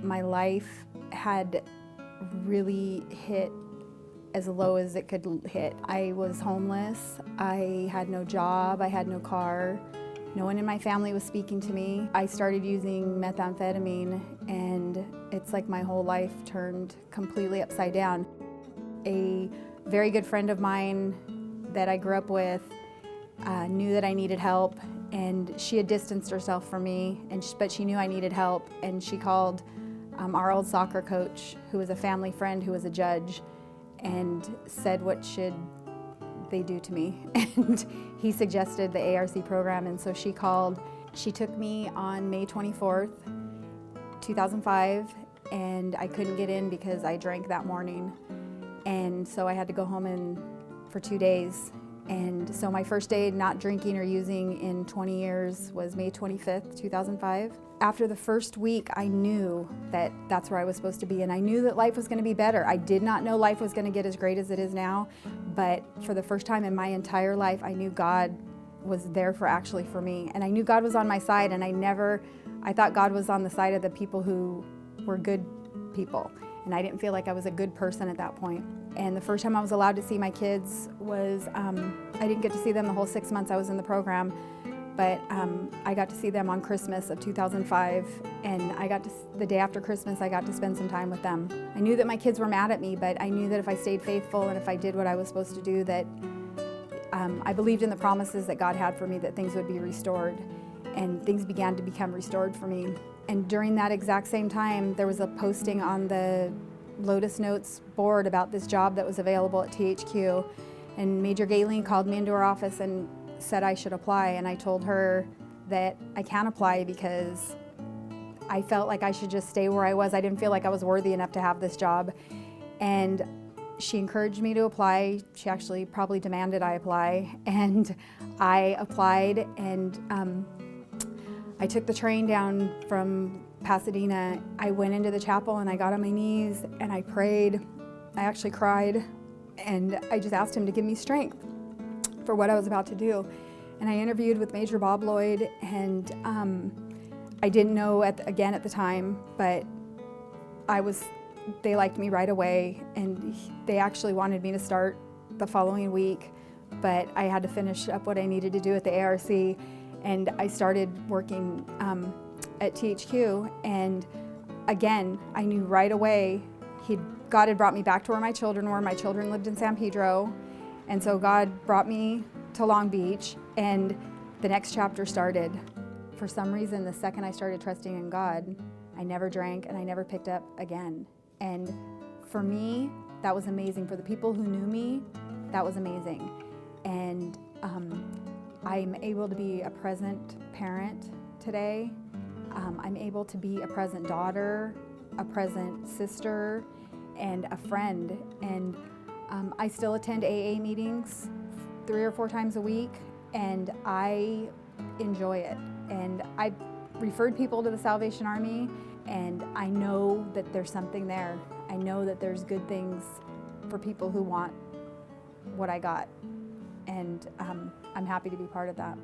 My life had really hit as low as it could hit. I was homeless, I had no job, I had no car, no one in my family was speaking to me. I started using methamphetamine and it's like my whole life turned completely upside down. A very good friend of mine that I grew up with knew that I needed help, and she had distanced herself from me, but she knew I needed help, and she called our old soccer coach, who was a family friend who was a judge, and said, what should they do to me? And he suggested the ARC program, and so she called. She took me on May 24th, 2005, and I couldn't get in because I drank that morning. And so I had to go home for 2 days. And so my first day not drinking or using in 20 years was May 25th, 2005. After the first week, I knew that that's where I was supposed to be, and I knew that life was going to be better. I did not know life was going to get as great as it is now, but for the first time in my entire life, I knew God was there for me, and I knew God was on my side, and I thought God was on the side of the people who were good people, and I didn't feel like I was a good person at that point. And the first time I was allowed to see my kids was, I didn't get to see them the whole 6 months I was in the program, but I got to see them on Christmas of 2005, and the day after Christmas, I got to spend some time with them. I knew that my kids were mad at me, but I knew that if I stayed faithful and if I did what I was supposed to do, that I believed in the promises that God had for me, that things would be restored, and things began to become restored for me. And during that exact same time, there was a posting on the Lotus Notes board about this job that was available at THQ, and Major Galen called me into her office and said I should apply, and I told her that I can't apply because I felt like I should just stay where I was. I didn't feel like I was worthy enough to have this job, and she encouraged me to apply. She actually probably demanded I apply, and I applied, and I took the train down from Pasadena. I went into the chapel and I got on my knees and I prayed. I actually cried, and I just asked him to give me strength for what I was about to do. And I interviewed with Major Bob Lloyd, and I didn't know at the time, but they liked me right away, and they actually wanted me to start the following week, but I had to finish up what I needed to do at the ARC, and I started working at THQ, and again, I knew right away God had brought me back to where my children were. My children lived in San Pedro, and so God brought me to Long Beach, and the next chapter started. For some reason, the second I started trusting in God, I never drank and I never picked up again. And for me, that was amazing. For the people who knew me, that was amazing. And I'm able to be a present parent today. I'm able to be a present daughter, a present sister, and a friend. And I still attend AA meetings 3 or 4 times a week, and I enjoy it. And I referred people to the Salvation Army, and I know that there's something there. I know that there's good things for people who want what I got, and I'm happy to be part of that.